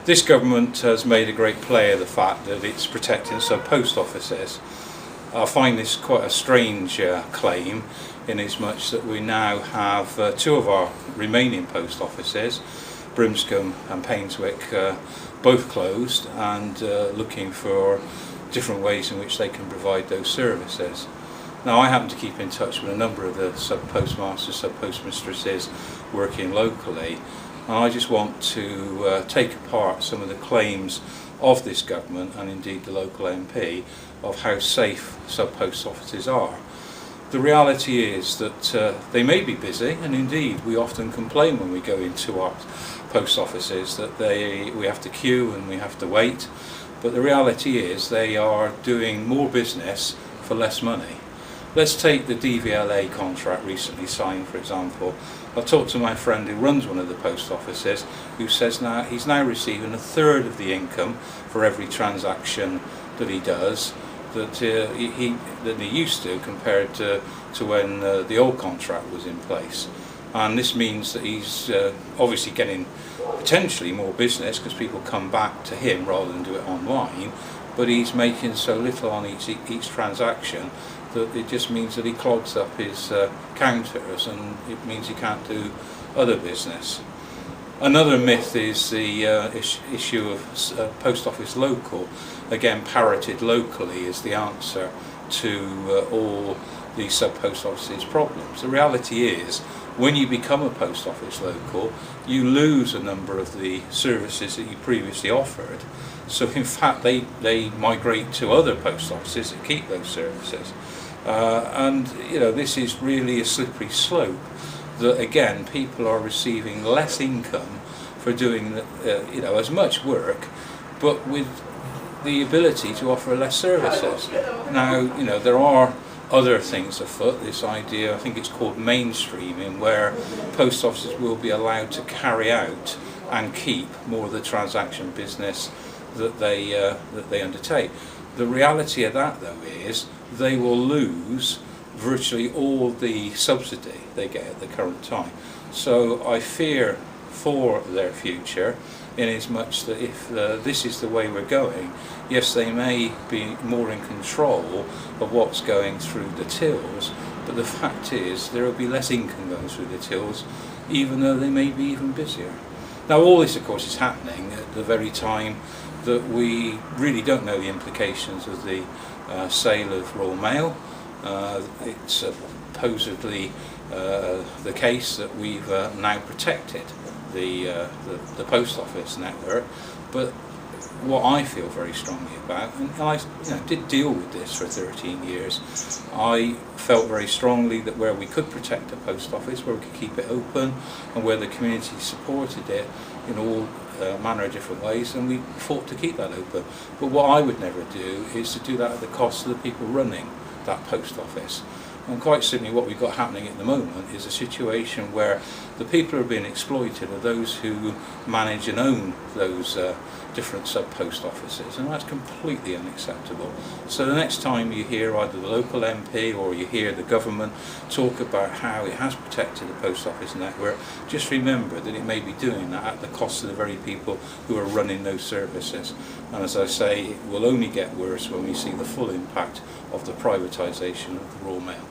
This government has made a great play of the fact that it's protecting sub-post offices. I find this quite a strange claim, in as much that we now have two of our remaining post offices, Brimscombe and Painswick, both closed and looking for different ways in which they can provide those services. Now, I happen to keep in touch with a number of the sub-postmasters, sub-postmistresses working locally, and I just want to take apart some of the claims of this government and indeed the local MP of how safe sub-post offices are. The reality is that they may be busy, and indeed we often complain when we go into our post offices that we have to queue and we have to wait, but the reality is they are doing more business for less money. Let's take the DVLA contract recently signed, for example. I talked to my friend who runs one of the post offices, who says now he's now receiving a third of the income for every transaction that he does that he used to, compared to when the old contract was in place. And this means that he's obviously getting potentially more business because people come back to him rather than do it online, but he's making so little on each transaction that it just means that he clogs up his counters, and it means he can't do other business. Another myth is the issue of post office local. Again, parroted locally is the answer to all the sub-post offices problems. The reality is, when you become a post office local, you lose a number of the services that you previously offered. So in fact they migrate to other post offices that keep those services. And you know, this is really a slippery slope, that again people are receiving less income for doing you know, as much work, but with the ability to offer less services. Now, you know, there are other things afoot. This idea, I think it's called mainstreaming, where post offices will be allowed to carry out and keep more of the transaction business that they undertake. The reality of that, though, is they will lose virtually all the subsidy they get at the current time. So I fear for their future, in as much that if this is the way we're going, yes, they may be more in control of what's going through the tills, but the fact is there will be less income going through the tills, even though they may be even busier. Now, all this, of course, is happening at the very time that we really don't know the implications of the sale of Royal Mail. It's supposedly the case that we've now protected the post office network, but what I feel very strongly about, and I did deal with this for 13 years, I felt very strongly that where we could protect the post office, where we could keep it open, and where the community supported it in all manner of different ways, and we fought to keep that open. But what I would never do is to do that at the cost of the people running that post office. And quite simply, what we've got happening at the moment is a situation where the people who are being exploited are those who manage and own those different sub-post offices, and that's completely unacceptable. So the next time you hear either the local MP or you hear the government talk about how it has protected the post office network, just remember that it may be doing that at the cost of the very people who are running those services. And as I say, it will only get worse when we see the full impact of the privatisation of the Royal Mail.